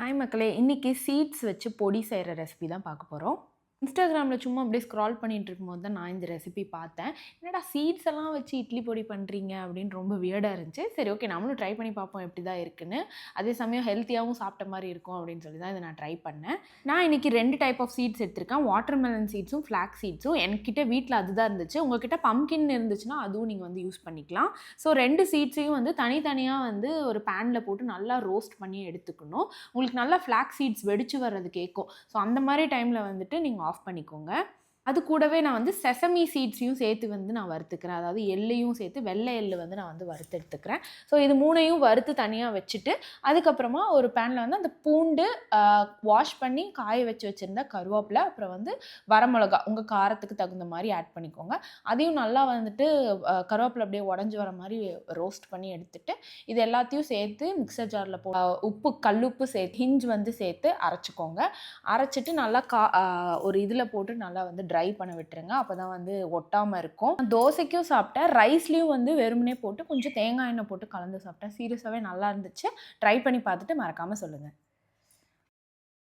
Hi மக்களே! இன்னைக்கு seeds வச்சு பொடி செய்ற ரெசிபி தான் பார்க்க போறோம். இன்ஸ்டாகிராமில சும்மா அப்படியே ஸ்க்ரால் பண்ணிட்டு இருக்கும்போது தான் நான் இந்த ரெசிபி பார்த்தேன். என்னடா சீட்ஸ் எல்லாம் வச்சு இட்லி பொடி பண்ணுறீங்க அப்படின்னு ரொம்ப வியர்டா இருந்துச்சு. சரி ஓகே நம்மளும் ட்ரை பண்ணி பார்ப்போம் எப்படி தான் இருக்குன்னு. அதே சமயம் ஹெல்த்தியாவும் சாப்பிட்ட மாரி இருக்கும் அப்படின்னு சொல்லி தான் இத நான் ட்ரை பண்ணேன். நான் இன்னைக்கு 2 டைப் ஆஃப் சீட்ஸ் எடுத்திருக்கேன். வாட்டர்மெலன் சீட்ஸும், ஃப்ளாக்ஸ் சீட்ஸும். என்கிட்ட வீட்ல அதுதான் இருந்துச்சு. உங்ககிட்ட பம்ப்கின் இருந்துச்சுன்னா அதுவும் நீங்க வந்து யூஸ் பண்ணிக்கலாம். ஸோ 2 சீட்ஸையும் வந்து தனித்தனியா வந்து ஒரு பேன்ல போட்டு நல்லா ரோஸ்ட் பண்ணி எடுத்துக்கணும். உங்களுக்கு நல்லா ஃப்ளாக்ஸ் சீட்ஸ் வெடிச்சு வர்றது கேட்கும். ஸோ அந்த மாரி டைம்ல வந்துட்டு நீங்க ஆஃப் பண்ணிக்கோங்க. அது கூடவே நான் வந்து செசமி சீட்ஸையும் சேர்த்து வந்து நான் வறுத்துக்கிறேன். அதாவது எள்ளையும் சேர்த்து வெள்ளை எள்ளு வந்து நான் வந்து வறுத்து எடுத்துக்கிறேன். ஸோ இது 3யும் வறுத்து தனியா வச்சுட்டு, அதுக்கப்புறமா ஒரு பேன்ல வந்து அந்த பூண்டு, வாஷ் பண்ணி காய வச்சிருந்த கருவேப்பிலை, அப்புறம் வந்து வரமிளகா உங்க காரத்துக்கு தகுந்த மாரி ஆட் பண்ணிக்கோங்க. அதையும் நல்லா வந்துட்டு கருவேப்பிலை அப்படியே உடைஞ்சு வர மாரி ரோஸ்ட் பண்ணி எடுத்துட்டு, இது எல்லாத்தையும் சேர்த்து மிக்ஸர் ஜார்ல உப்பு, கல்லுப்பு சேர்த்து ஹிஞ்ச் வந்து சேர்த்து அரைச்சுக்கோங்க. அரைச்சிட்டு நல்லா ஒரு இதில போட்டு நல்லா வந்து ட்ரை பண்ண விட்டுருங்க. அப்பதான் வந்து ஒட்டாம இருக்கும். தோசைக்கும் சாப்பிட்டேன். ரைஸ்லயும் வந்து வெறுமனே போட்டு கொஞ்சம் தேங்காய் எண்ணெய் போட்டு கலந்து சாப்பிட்டேன். சீரியஸாவே நல்லா இருந்துச்சு. ட்ரை பண்ணி பார்த்துட்டு மறக்காம சொல்லுங்க.